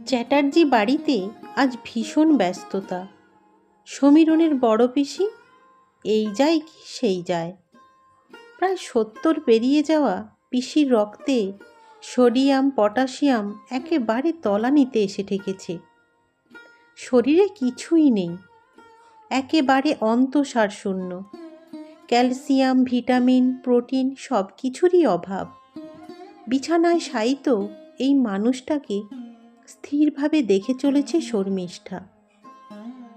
চ্যাটার্জি বাড়িতে আজ ভীষণ ব্যস্ততা। সমীরনের বড় পিসি এই যায় কি সেই যায়। প্রায় 70 পেরিয়ে যাওয়া পিসির রক্তে সোডিয়াম পটাশিয়াম একেবারে তলানিতে এসে ঠেকেছে। শরীরে কিছুই নেই, একেবারে অন্তঃসারশূন্য। ক্যালসিয়াম, ভিটামিন, প্রোটিন সব কিছুরই অভাব। বিছানায় শায়িত এই মানুষটাকে স্থিরভাবে দেখে চলেছে শর্মিষ্ঠা।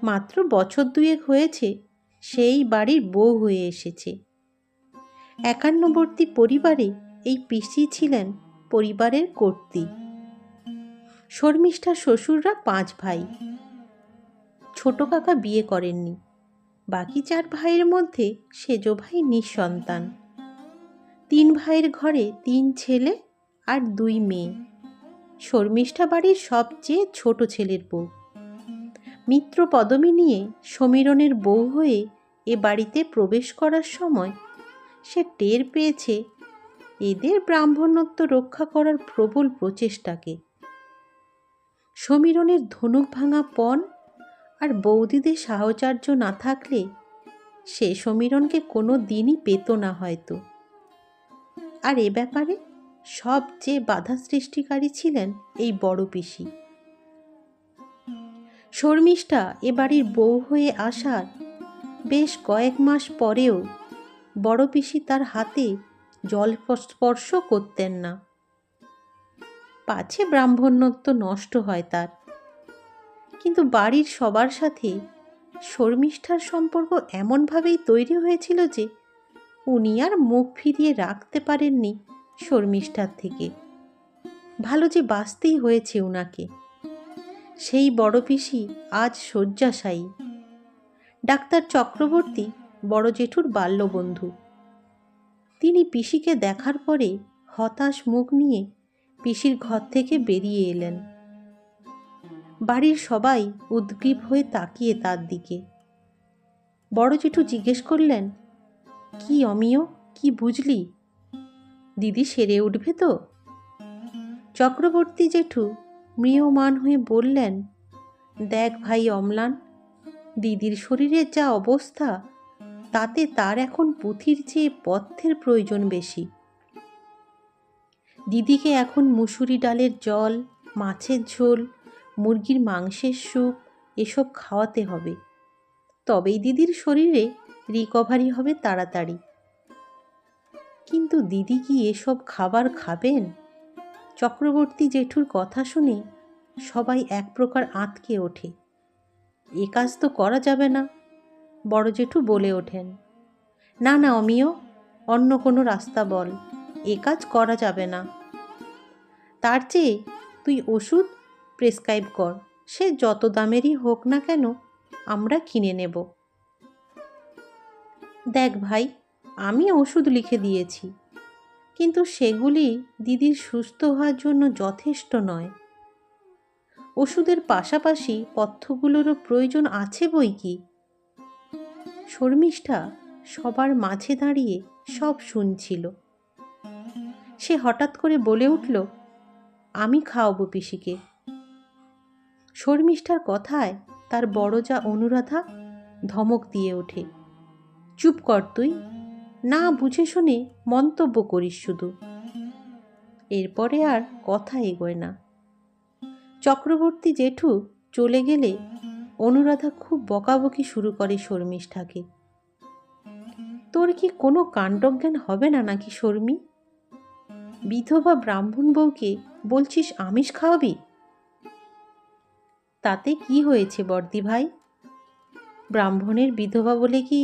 মাত্র বছর 2 হয়েছে সেই বাড়ির বউ হয়ে এসেছে। 51বর্তী পরিবারে এই পিসি ছিলেন পরিবারের কর্ত্রী। শর্মিষ্ঠার শ্বশুররা 5 ভাই। ছোট কাকা বিয়ে করেননি। বাকি 4 ভাইয়ের মধ্যে সেজ ভাই নিঃসন্তান। 3 ভাইয়ের ঘরে 3 ছেলে আর 2 মেয়ে। শর্মিষ্ঠা বাড়ির সবচেয়ে ছোট ছেলের বউ। মিত্র পদবী নিয়ে সমীরনের বউ হয়ে এ বাড়িতে প্রবেশ করার সময় সে টের পেয়েছে এদের ব্রাহ্মণত্ব রক্ষা করার প্রবল প্রচেষ্টাকে। সমীরনের ধনুক ভাঙা পণ আর বৌদিদের সাহচর্য না থাকলে সে সমীরনকে কোনো দিনই পেত না হয়তো। আর এ ব্যাপারে সবচেয়ে বাধা সৃষ্টিকারী ছিলেন এই বড় পিসি। শর্মিষ্ঠা এ বাড়ির বউ হয়ে আসার বেশ কয়েক মাস পরেও বড় পিসি তার হাতে জল স্পর্শ করতেন না। পাছে ব্রাহ্মণ্যত্ব নষ্ট হয় তার, কিন্তু বাড়ির সবার সাথে শর্মিষ্ঠার সম্পর্ক এমনভাবেই তৈরি হয়েছিল যে উনি আর মুখ ফিরিয়ে রাখতে পারেননি শর্মিষ্ঠার থেকে। ভালো যে বাঁচতেই হয়েছে উনাকে। সেই বড় পিসি আজ শয্যাশায়ী। ডাক্তার চক্রবর্তী বড় জেঠুর বাল্যবন্ধু। তিনি পিসিকে দেখার পরে হতাশ মুখ নিয়ে পিসির ঘর থেকে বেরিয়ে এলেন। বাড়ির সবাই উদ্গ্রীব হয়ে তাকিয়ে তার দিকে। বড় জেঠু জিজ্ঞেস করলেন, কি অমিয়, কি বুঝলি? দিদি সেরে উঠবে তো? চক্রবর্তী জেঠু ম্রিয়মাণ হয়ে বললেন, দেখ ভাই অম্লান, দিদির শরীরের যা অবস্থা তাতে তার এখন পুঁথির চেয়ে পথ্যের প্রয়োজন বেশি। দিদিকে এখন মুসুরি ডালের জল, মাছের ঝোল, মুরগির মাংসের স্যুপ এসব খাওয়াতে হবে। তবেই দিদির শরীরে রিকভারি হবে তাড়াতাড়ি। কিন্তু দিদি কি এসব খাবার খাবেন? চক্রবর্তী জেঠুর কথা শুনে সবাই এক প্রকার আঁতকে ওঠে। এ কাজ তো করা যাবে না। বড় জেঠু বলে ওঠেন, না না অমিয়, অন্য কোনো রাস্তা বল, এ কাজ করা যাবে না। তার চেয়ে তুই ওষুধ প্রেসক্রাইব কর, সে যত দামেরই হোক না কেন আমরা কিনে নেব। দেখ ভাই, আমি ওষুধ লিখে দিয়েছি, কিন্তু সেগুলি দিদির সুস্থ হওয়ার জন্য যথেষ্ট নয়। ওষুধের পাশাপাশি পথ্যগুলোরও প্রয়োজন আছে বই কি। শর্মিষ্ঠা সবার মাঝে দাঁড়িয়ে সব শুনছিল। সে হঠাৎ করে বলে উঠল, আমি খাওয়াবো পিসিকে। শর্মিষ্ঠার কথায় তার বড় যা অনুরাধা ধমক দিয়ে ওঠে, চুপ কর তুই, না বুঝে শুনে মন্তব্য করিস শুধু। এরপরে আর কথা এগোয় না। চক্রবর্তী জেঠু চলে গেলে অনুরাধা খুব বকাবকি শুরু করে শর্মিষ্ঠাকে। তোর কি কোনো কাণ্ডজ্ঞান হবে না নাকি শর্মি? বিধবা ব্রাহ্মণ বউকে বলছিস আমিষ খাওয়াবি? তাতে কি হয়েছে বর্দি ভাই? ব্রাহ্মণের বিধবা বলে কি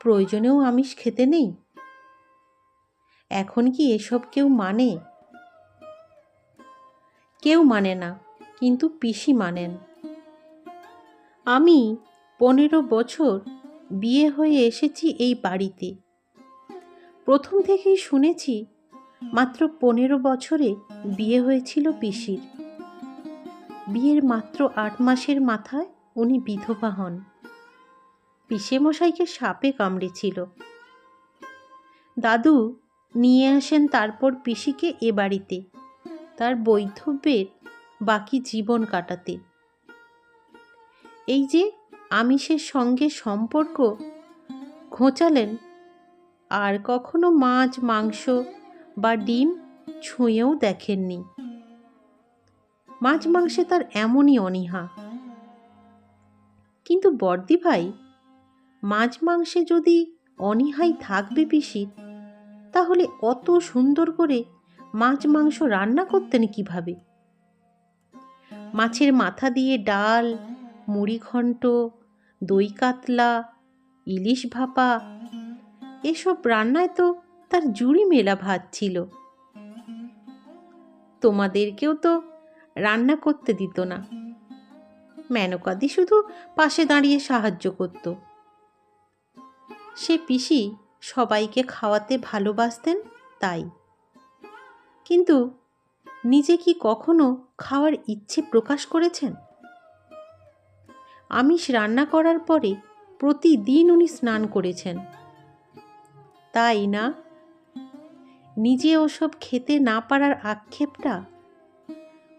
প্রয়োজনেও আমিষ খেতে নেই? এখন কি এসব কেউ মানে? কেউ মানে না, কিন্তু পিসি মানেন। আমি 15 বছর বিয়ে হয়ে এসেছি এই বাড়িতে। প্রথম থেকেই শুনেছি মাত্র 15 বছরে বিয়ে হয়েছিল পিসির। বিয়ের মাত্র 8 মাসের মাথায় উনি বিধবা হন। পিসেমশাইকে সাপে কামড়েছিল। দাদু নিয়ে আসেন তারপর পিসিকে এ বাড়িতে তার বৈধব্যের বাকি জীবন কাটাতে। এই যে আমিষের সঙ্গে সম্পর্ক ঘোচালেন, আর কখনো মাছ, মাংস বা ডিম ছুঁয়েও দেখেননি। মাছ মাংসে তার এমনই অনীহা। কিন্তু বর্দি ভাই, মাছ মাংসে যদি অনীহাই থাকবে পিসির, তাহলে অত সুন্দর করে মাছ মাংস রান্না করতেন কিভাবে? মাছের মাথা দিয়ে ডাল, মুড়ি ঘন্ট, দই কাতলা, ইলিশ ভাপা, এসব রান্নায় তো তার জুড়ি মেলা ভাত ছিল। তোমাদেরকেও তো রান্না করতে দিত না। মেনকাদি শুধু পাশে দাঁড়িয়ে সাহায্য করত। সে পিসি সবাইকে খাওয়াতে ভালোবাসতেন তাই। কিন্তু নিজে কি কখনো খাওয়ার ইচ্ছে প্রকাশ করেছেন? আমিষ রান্না করার পরে প্রতিদিন উনি স্নান করেছেন, তাই না? নিজে ওসব খেতে না পারার আক্ষেপটা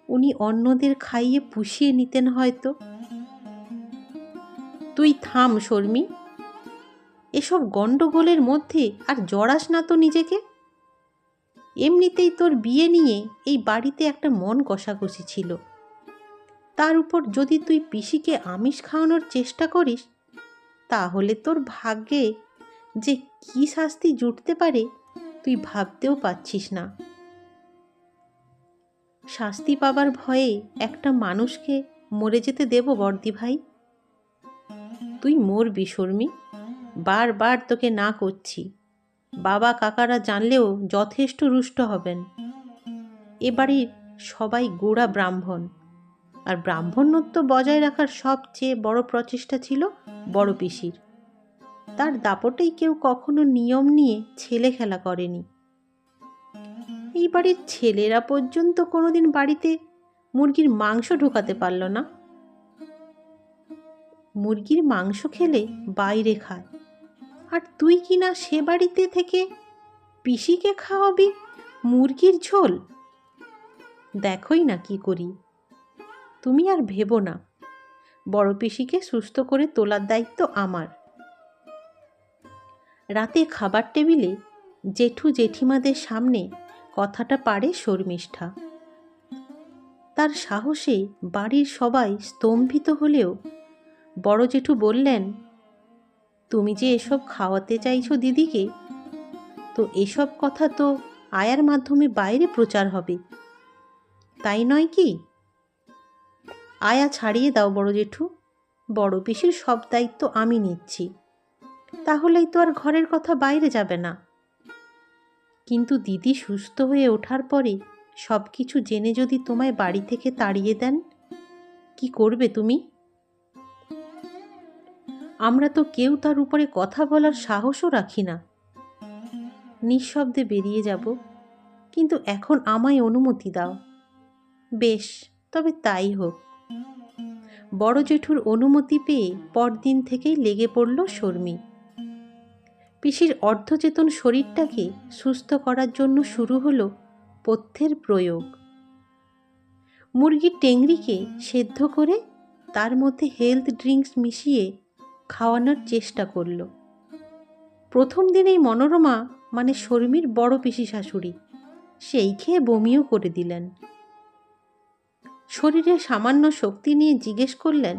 উনি অন্যদের খাইয়ে পুষিয়ে নিতেন হয়তো। তুই থাম শর্মী, এসব গন্ডগোলের মধ্যে আর জড়াস না তো নিজেকে। এমনিতেই তোর বিয়ে নিয়ে এই বাড়িতে একটা মন কষাকষি ছিল, তার উপর যদি তুই পিসিকে আমিষ খাওয়ানোর চেষ্টা করিস, তাহলে তোর ভাগ্যে যে কি শাস্তি জুটতে পারে তুই ভাবতেও পারছিস না। শাস্তি পাবার ভয়ে একটা মানুষকে মরে যেতে দেব বর্দি ভাই? তুই মরবি শর্মী, বারবার তোকে না করছি। বাবা কাকারা জানলেও যথেষ্ট রুষ্ট হবেন। এ বাড়ির সবাই গোড়া ব্রাহ্মণ, আর ব্রাহ্মণ্যত্ব বজায় রাখার সবচেয়ে বড় প্রচেষ্টা ছিল বড় পিসির। তার দাপটেই কেউ কখনো নিয়ম নিয়ে ছেলে খেলা করেনি। এই বাড়ির ছেলেরা পর্যন্ত কোনোদিন বাড়িতে মুরগির মাংস ঢোকাতে পারল না। মুরগির মাংস খেলে বাইরে খায়, আর তুই কিনা সে বাড়িতে থেকে পিসিকে খাওয়াবি মুরগির ঝোল। দেখোই না কি করি। তুমি আর ভেবো না, বড় পিসিকে সুস্থ করে তোলার দায়িত্ব আমার। রাতে খাবার টেবিলে জেঠু জেঠিমাদের সামনে কথাটা পারে শর্মিষ্ঠা। তার সাহসে বাড়ির সবাই স্তম্ভিত হলেও বড় জেঠু বললেন, তুমি যে এসব খাওয়াতে চাইছো দিদিকে, তো এসব কথা তো আয়ার মাধ্যমে বাইরে প্রচার হবে, তাই নয় কি? আয়া ছাড়িয়ে দাও বড় জেঠু, বড় পিসির সব দায়িত্ব আমি নিচ্ছি, তাহলেই তো আর ঘরের কথা বাইরে যাবে না। কিন্তু দিদি সুস্থ হয়ে ওঠার পরে সব কিছু জেনে যদি তোমায় বাড়ি থেকে তাড়িয়ে দেন, কি করবে তুমি? আমরা তো কেউ তার উপরে কথা বলার সাহসও রাখি না। নিঃশব্দে বেরিয়ে যাব, কিন্তু এখন আমায় অনুমতি দাও। বেশ, তবে তাই হোক। বড় জেঠুর অনুমতি পেয়ে পরদিন থেকেই লেগে পড়ল শর্মী। পিসির অর্ধচেতন শরীরটাকে সুস্থ করার জন্য শুরু হলো পথ্যের প্রয়োগ। মুরগির টেংরিকে সেদ্ধ করে তার মধ্যে হেলথ ড্রিঙ্কস মিশিয়ে খাওয়ানোর চেষ্টা করল। প্রথম দিনেই মনোরমা, মানে শর্মীর বড় পিসি শাশুড়ি, সেই খেয়ে বমিও করে দিলেন। শরীরে সামান্য শক্তি নিয়ে জিজ্ঞেস করলেন,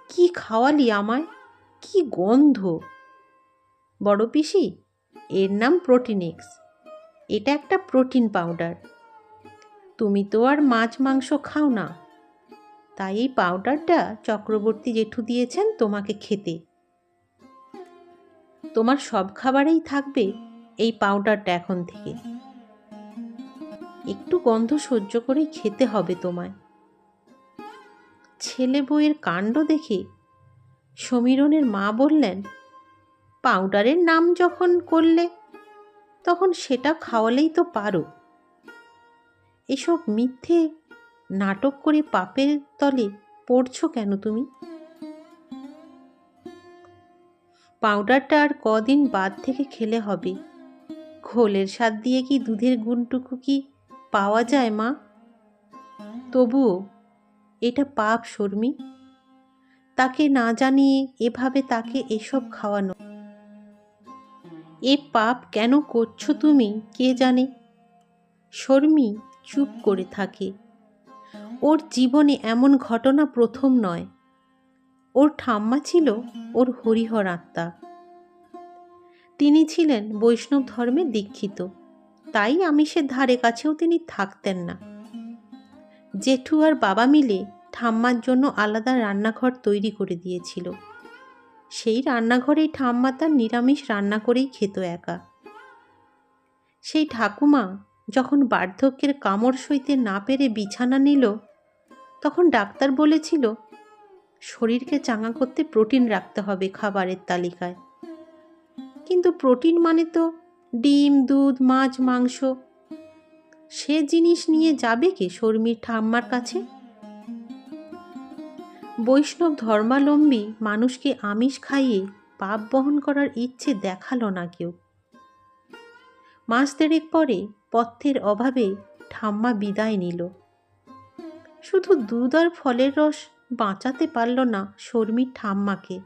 কি খাওয়ালি আমায়? কি গন্ধ! বড় পিসি, এর নাম প্রোটিনেক্স। এটা একটা প্রোটিন পাউডার। তুমি তো আর মাছ মাংস খাও না, তাই এই পাউডারটা চক্রবর্তী জেঠু দিয়েছেন তোমাকে খেতে। তোমার সব খাবারেই থাকবে এই পাউডারটা এখন থেকে। একটু গন্ধ সহ্য করেই খেতে হবে তোমায়। ছেলে বউয়ের কাণ্ড দেখে সমীরণের মা বললেন, পাউডারের নাম যখন করলে, তখন সেটা খাওয়ালেই তো পারো। এসব মিথ্যে নাটক করে পাপের তলে পড়ছো কেন তুমি? পাউডারটা আর কদিন বাদ থেকে খেলে হবে। ঘোলের স্বাদ দিয়ে কি দুধের গুণটুকু কি পাওয়া যায় মা? তবুও এটা পাপ শর্মী, তাকে না জানিয়ে এভাবে তাকে এসব খাওয়ানো। এ পাপ কেন করছো তুমি কে জানে। শর্মী চুপ করে থাকে। ওর জীবনে এমন ঘটনা প্রথম নয়। ওর ঠাম্মা ছিল ওর হরিহর আত্মা। তিনি ছিলেন বৈষ্ণব ধর্মে দীক্ষিত, তাই আমিষের ধারে কাছেও তিনি থাকতেন না। জেঠু আর বাবা মিলে ঠাম্মার জন্য আলাদা রান্নাঘর তৈরি করে দিয়েছিল। সেই রান্নাঘরেই ঠাম্মা তার নিরামিষ রান্না করেই খেত একা। সেই ঠাকুমা যখন বার্ধক্যের কামড় সইতে না পেরে বিছানা নিল, তখন ডাক্তার বলেছিল শরীরকে চাঙ্গা করতে প্রোটিন রাখতে হবে খাবারের তালিকায়। কিন্তু প্রোটিন মানে তো ডিম, দুধ, মাছ, মাংস। সে জিনিস নিয়ে যাবে কে শর্মীর ঠাম্মার কাছে? বৈষ্ণব ধর্মাবলম্বী মানুষকে আমিষ খাইয়ে পাপ বহন করার ইচ্ছে দেখালো না কেউ। মাস দেড়েক পরে পথ্যের অভাবে ঠাম্মা বিদায় নিল। শুধু দুধ আর ফলের রস বাঁচাতে পারল না শর্মীর ঠাম্মাকে।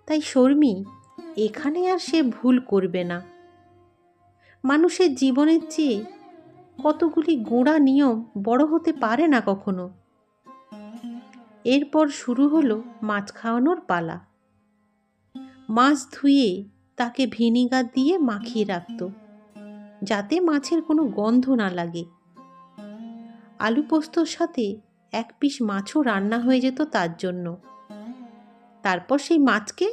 তাই শর্মী এখানে আর সে ভুল করবে না। মানুষের জীবনের চেয়ে কতগুলি গোঁড়া নিয়ম বড় হতে পারে না কখনো। এরপর শুরু হলো মাছ খাওয়ানোর পালা। মাছ ধুয়ে তাকে ভিনিগার দিয়ে মাখিয়ে রাখত, যাতে মাছের কোনো গন্ধ না লাগে। আলু পোস্তর সাথে এক পিস মাছও রান্না হয়ে যেত তার জন্য। তারপর সেই মাছকে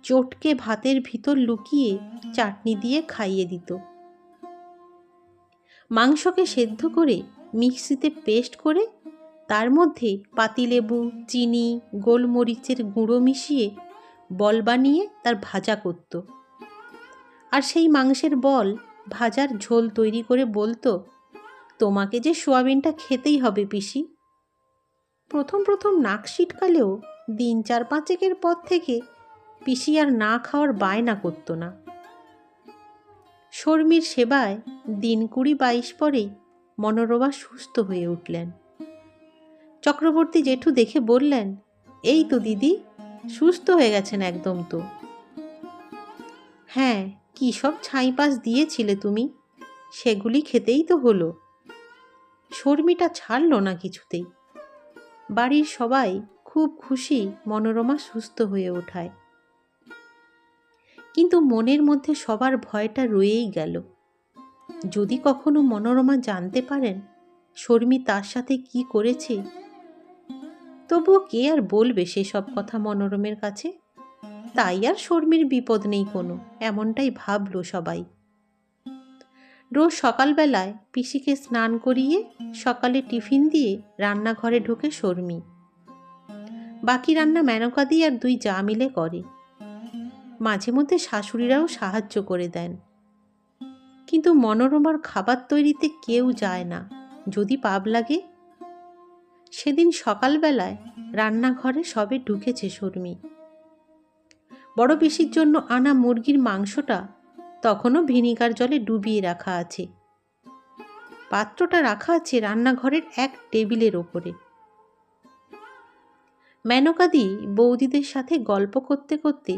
চটকে ভাতের ভিতর লুকিয়ে চাটনি দিয়ে খাইয়ে দিত। মাংসকে সেদ্ধ করে মিক্সিতে পেস্ট করে তার মধ্যে পাতিলেবু, চিনি, গোলমরিচের গুঁড়ো মিশিয়ে বল বানিয়ে তার ভাজা করত। আর সেই মাংসের বল ভাজার ঝোল তৈরি করে বলতো, তোমাকে যে সোয়াবিনটা খেতেই হবে পিসি। প্রথম প্রথম নাক সিটকালেও দিন 4-5 পর থেকে পিসি আর না খাওয়ার বায়না করত না। শর্মীর সেবায় দিন 20-22 পরেই মনোরমা সুস্থ হয়ে উঠলেন। চক্রবর্তী জেঠু দেখে বললেন, এই তো দিদি, সুস্থ হয়ে গেছেন একদম তো। হ্যাঁ, কি সব ছাইপাশ দিয়েছিলে তুমি, সেগুলি খেতেই তো হলো। শর্মিটা ছাড়ল না কিছুতেই। বাড়ির সবাই খুব খুশি মনোরমা সুস্থ হয়ে ওঠায়। কিন্তু মনের মধ্যে সবার ভয়টা রয়েই গেল। যদি কখনো মনোরমা জানতে পারেন শর্মী তার সাথে কি করেছে, তবুও কে আর বলবে সেসব কথা মনোরমের কাছে। তাই আর শর্মীর বিপদ নেই কোনো, এমনটাই ভাবল সবাই। রোজ সকালবেলায় পিসিকে স্নান করিয়ে সকালে টিফিন দিয়ে রান্নাঘরে ঢোকে শর্মী। বাকি রান্না মেনকাদি আর 2 জা মিলে করে। মাঝে মধ্যে শাশুড়িরাও সাহায্য করে দেন। কিন্তু মনোরমার খাবার তৈরিতে কেউ যায় না, যদি পাপ লাগে। সেদিন সকালবেলায় রান্নাঘরে সবে ঢুকেছে শর্মী। বড় পিসির জন্য আনা মুরগির মাংসটা তখনও ভিনিগার জলে ডুবিয়ে রাখা আছে। পাত্রটা রাখা আছে রান্নাঘরের এক টেবিলের ওপরে। মেনকাদি বৌদিদের সাথে গল্প করতে করতে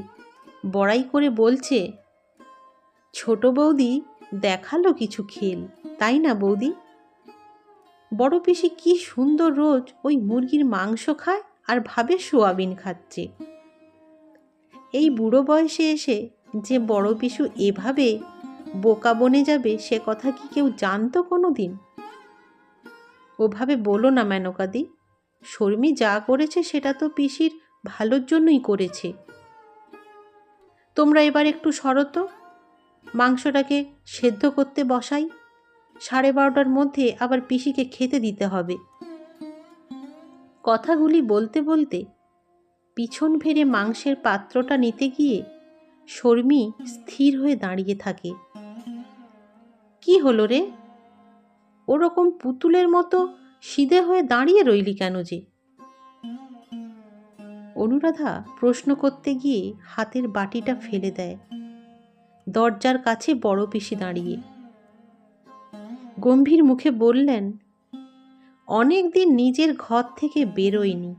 বড়াই করে বলছে, ছোট বৌদি দেখালো কিছু খেল, তাই না বৌদি? বড় পিসি কি সুন্দর রোজ ওই মুরগির মাংস খায় আর ভাবে সোয়াবিন খাচ্ছে। এই বুড়ো বয়সে এসে যে বড় পিসু এভাবে বোকা বনে যাবে, সে কথা কি কেউ জানতো কোনো দিন? ওভাবে বলো না মেনকাদি, শর্মী যা করেছে সেটা তো পিসির ভালোর জন্যই করেছে। তোমরা এবার একটু সরো তো, মাংসটাকে সেদ্ধ করতে বসাই। 12:30টার মধ্যে আবার পিসিকে খেতে দিতে হবে। কথাগুলি বলতে বলতে পিছন ফিরে মাংসের পাত্রটা নিতে গিয়ে শর্মী স্থির হয়ে দাঁড়িয়ে থাকে। কি হলো রে, ওরকম পুতুলের মতো সিধে হয়ে দাঁড়িয়ে রইলি কেন যে? অনুরাধা প্রশ্ন করতে গিয়ে হাতের বাটিটা ফেলে দেয়। দরজার কাছে বড় পিসি দাঁড়িয়ে গম্ভীর মুখে বললেন, অনেক দিন নিজের ঘর থেকে বেরোয়নি,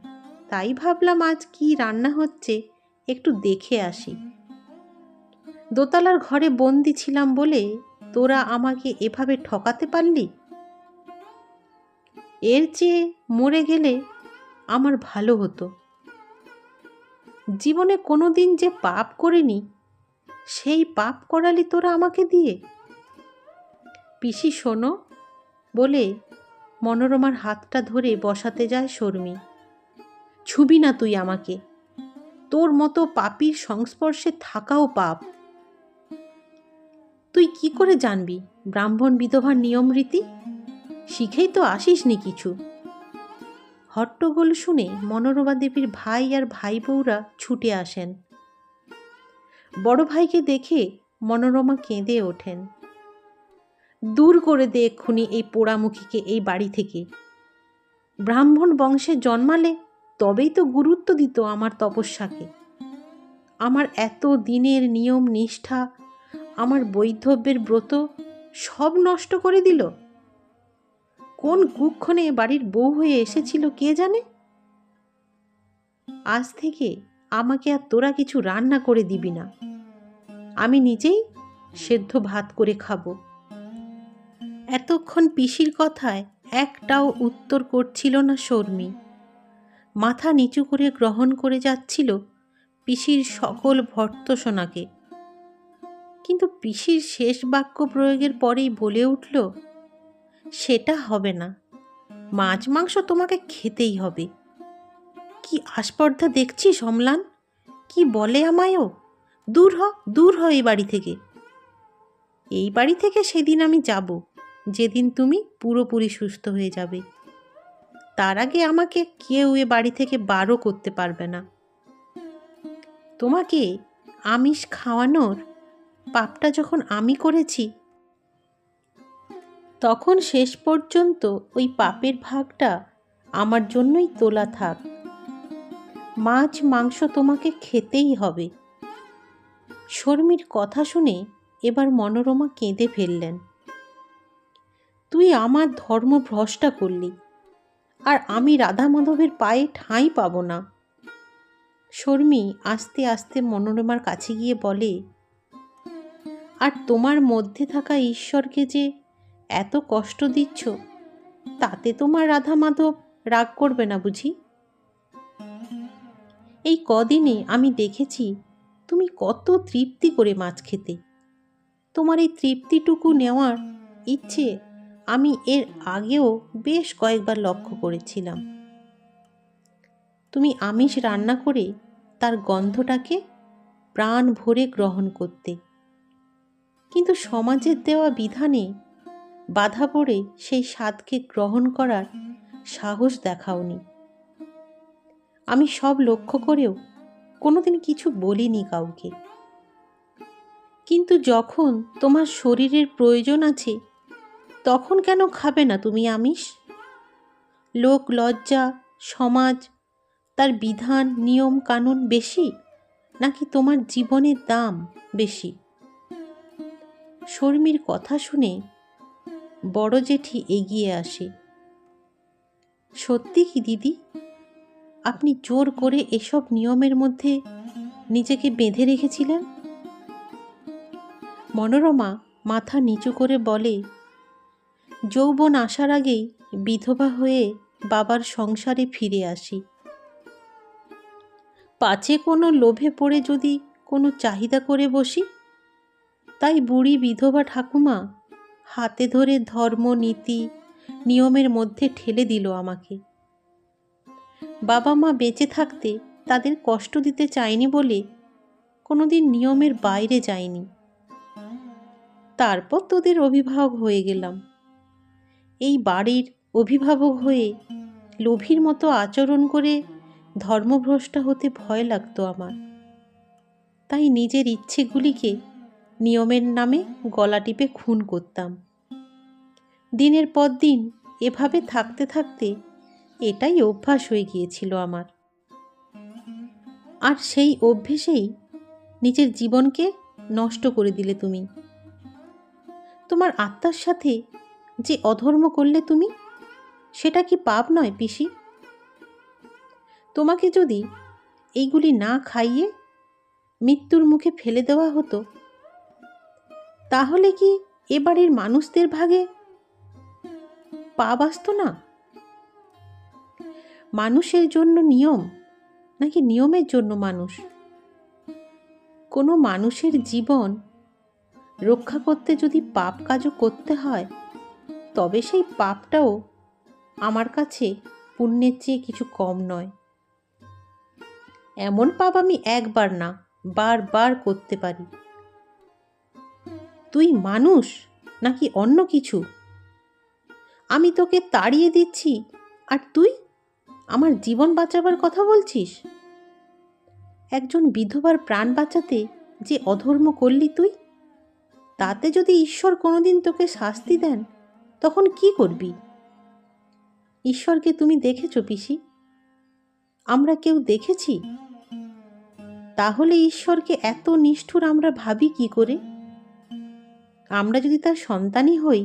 তাই ভাবলাম আজ কি রান্না হচ্ছে একটু দেখে আসি। দোতলার ঘরে বন্দি ছিলাম বলে তোরা আমাকে এভাবে ঠকাতে পারলি? এর চেয়ে মরে গেলে আমার ভালো হতো। জীবনে কোনো দিন যে পাপ করিনি, সেই পাপ করালি তোরা আমাকে দিয়ে। পিসি শোনো বলে মনোরমার হাতটা ধরে বসাতে যায় শর্মী। ছুবি না তুই আমাকে, তোর মতো পাপীর সংস্পর্শে থাকাও পাপ। তুই কি করে জানবি ব্রাহ্মণ বিধবার নিয়ম রীতি? শিখেই তো আসিসনি কিছু। হট্টগোল শুনে মনোরমা দেবীর ভাই আর ভাই বউরা ছুটে আসেন। বড় ভাইকে দেখে মনোরমা কেঁদে ওঠেন। দূর করে দে এক্ষুনি এই পোড়ামুখীকে এই বাড়ি থেকে। ব্রাহ্মণ বংশে জন্মালে তবেই তো গুরুত্ব দিত আমার তপস্যাকে। আমার এত দিনের নিয়ম নিষ্ঠা, আমার বৈধব্যের ব্রত সব নষ্ট করে দিল। কোন কুক্ষণে বাড়ির বউ হয়ে এসেছিল কে জানে। আজ থেকে আমাকে আর তোরা কিছু রান্না করে দিবি না, আমি নিজেই সেদ্ধ ভাত করে খাবো। এতক্ষণ পিসির কথায় একটাও উত্তর করছিল না শর্মী। মাথা নিচু করে গ্রহণ করে যাচ্ছিল পিসির সকল ভর্ৎসনাকে। কিন্তু পিসির শেষ বাক্য প্রয়োগের পরেই বলে উঠল, সেটা হবে না, মাছ মাংস তোমাকে খেতেই হবে। কি আস্পর্ধা দেখছিস অম্লান, কি বলে আমায়ও? দূর হ, দূর হ এই বাড়ি থেকে। এই বাড়ি থেকে সেদিন আমি যাব যেদিন তুমি পুরোপুরি সুস্থ হয়ে যাবে। তার আগে আমাকে কেউ এ বাড়ি থেকে বারও করতে পারবে না। তোমাকে আমিষ খাওয়ানোর পাপটা যখন আমি করেছি, তখন শেষ পর্যন্ত ওই পাপের ভাগটা আমার জন্যই তোলা থাক। মাছ মাংস তোমাকে খেতেই হবে। শর্মীর কথা শুনে এবার মনোরমা কেঁদে ফেললেন। তুই আমার ধর্ম ভ্রষ্টা করলি, আর আমি রাধা মাধবের পায়ে ঠাঁই পাব না। শর্মী আস্তে আস্তে মনোরমার কাছে গিয়ে বলে, আর তোমার মধ্যে থাকা ঈশ্বরকে যে এত কষ্ট দিচ্ছ, তাতে তোমার রাধা মাধব রাগ করবে না বুঝি? এই কদিনে আমি দেখেছি তুমি কত তৃপ্তি করে মাছ খেতে। তোমার এই তৃপ্তিটুকু নেওয়ার ইচ্ছে আমি এর আগেও বেশ কয়েকবার লক্ষ্য করেছিলাম। তুমি আমিষ রান্না করে তার গন্ধটাকে প্রাণ ভরে গ্রহণ করতে, কিন্তু সমাজের দেওয়া বিধানে বাধা পড়ে সেই স্বাদকে গ্রহণ করার সাহস দেখাওনি। আমি সব লক্ষ্য করেও কোনোদিন কিছু বলিনি কাউকে। কিন্তু যখন তোমার শরীরের প্রয়োজন আছে, তখন কেন খাবে না তুমি আমিষ? লোক লজ্জা, সমাজ, তার বিধান নিয়ম কানুন বেশি, নাকি তোমার জীবনের দাম বেশি? শর্মীর কথা শুনে বড় জেঠি এগিয়ে আসে। সত্যি কি দিদি, আপনি জোর করে এসব নিয়মের মধ্যে নিজেকে বেঁধে রেখেছিলেন? মনোরমা মাথা নিচু করে বলে, যৌবন আসার আগেই বিধবা হয়ে বাবার সংসারে ফিরে আসি। পাছে কোনো লোভে পড়ে যদি কোনো চাহিদা করে বসি, তাই বুড়ি বিধবা ঠাকুমা হাতে ধরে ধর্ম নীতি নিয়মের মধ্যে ঠেলে দিল আমাকে। বাবা মা বেঁচে থাকতে তাদের কষ্ট দিতে চাইনি বলে কোনোদিন নিয়মের বাইরে যায়নি। তারপর তোদের অভিভাবক হয়ে গেলাম। এই বাড়ির অভিভাবক হয়ে লোভীর মতো আচরণ করে ধর্মভ্রষ্টা হতে ভয় লাগতো আমার। তাই নিজের ইচ্ছেগুলিকে নিয়মের নামে গলা টিপে খুন করতাম। দিনের পর দিন এভাবে থাকতে থাকতে এটাই অভ্যাস হয়ে গিয়েছিল আমার। আর সেই অভ্যেসেই নিজের জীবনকে নষ্ট করে দিলে তুমি। তোমার আত্মার সাথে যে অধর্ম করলে তুমি, সেটা কি পাপ নয় পিসি? তোমাকে যদি এইগুলি না খাইয়ে মৃত্যুর মুখে ফেলে দেওয়া হতো, তাহলে কি এ বাড়ির মানুষদের ভাগে পাপ আসতো না? মানুষের জন্য নিয়ম, নাকি নিয়মের জন্য মানুষ? কোনো মানুষের জীবন রক্ষা করতে যদি পাপ কাজও করতে হয়, তবে সেই পাপটাও আমার কাছে পুণ্যের চেয়ে কিছু কম নয়। এমন পাপ আমি একবার না, বারবার করতে পারি। তুই মানুষ নাকি অন্য কিছু? আমি তোকে তাড়িয়ে দিচ্ছি, আর তুই আমার জীবন বাঁচাবার কথা বলছিস? একজন বিধবার প্রাণ বাঁচাতে যে অধর্ম করলি তুই, তাতে যদি ঈশ্বর কোনোদিন তোকে শাস্তি দেন, তখন কি করবি? ঈশ্বরকে তুমি দেখেছো পিসি? আমরা কেউ দেখেছি? তাহলে ঈশ্বরকে এত নিষ্ঠুর আমরা ভাবি কি করে? আমরা যদি তার সন্তানই হই,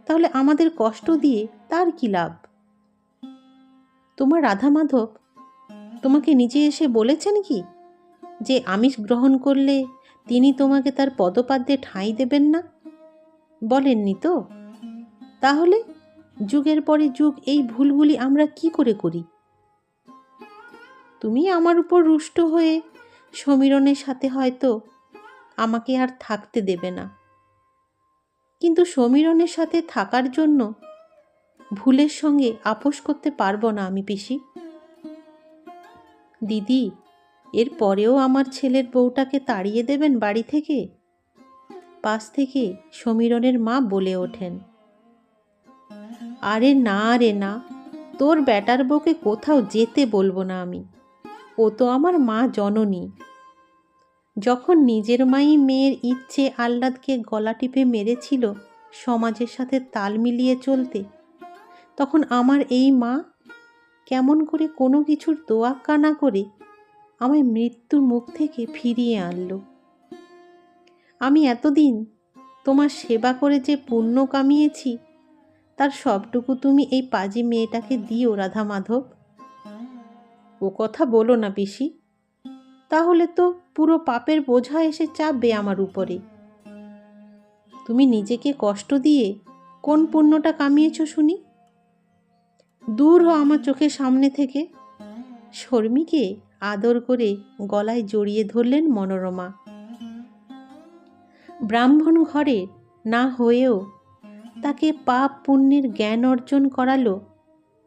তাহলে আমাদের কষ্ট দিয়ে তার কি লাভ? তোমার রাধা মাধব তোমাকে নিজে এসে বলেছেন কি যে আমিষ গ্রহণ করলে তিনি তোমাকে তার পদপাদ্যে ঠাঁই দেবেন না? বলেননি তো? তাহলে যুগের পরে যুগ এই ভুলগুলি আমরা কি করে করি? তুমি আমার উপর রুষ্ট হয়ে সমীরণের সাথে হয়তো আমাকে আর থাকতে দেবে না, কিন্তু সমীরণের সাথে থাকার জন্য ভুলের সঙ্গে আপোষ করতে পারবো না আমি পিসি। দিদি, এর পরেও আমার ছেলের বউটাকে তাড়িয়ে দেবেন বাড়ি থেকে? পাশ থেকে সমীরণের মা বলে ওঠেন, আরে না রে না, তোর বেটার বউকে কোথাও যেতে বলবো না আমি। ও তো আমার মা জননী। যখন নিজের মাই মেয়ের ইচ্ছে আহ্লাদকে গলা টিপে মেরেছিল সমাজের সাথে তাল মিলিয়ে চলতে, তখন আমার এই মা কেমন করে কোনো কিছুর তোয়াক্কা না করে আমায় মৃত্যুর মুখ থেকে ফিরিয়ে আনলো। আমি এতদিন তোমার সেবা করে যে পুণ্য কামিয়েছি, তার সবটুকু তুমি এই পাজি মেয়েটাকে দিও রাধা মাধব। ও কথা বলো না পিসি, তাহলে তো পুরো পাপের বোঝা এসে চাপবে আমার উপরে। তুমি নিজেকে কষ্ট দিয়ে কোন পুণ্যটা কামিয়েছ শুনি? দূর হ আমার চোখের সামনে থেকে। শর্মিকে আদর করে গলায় জড়িয়ে ধরলেন মনোরমা। ব্রাহ্মণ ঘরে না হয়েও তাকে পাপ পুণ্যের জ্ঞান অর্জন করালো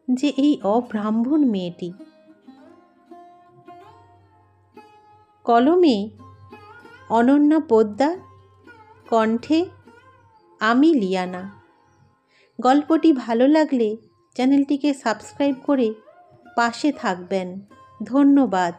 যে এই অব্রাহ্মণ মেয়েটি। কলমে অনন্যা পোদ্দার, কণ্ঠে আমি লিয়ানা। গল্পটি ভালো লাগলে চ্যানেলটিকে সাবস্ক্রাইব করে পাশে থাকবেন। ধন্যবাদ।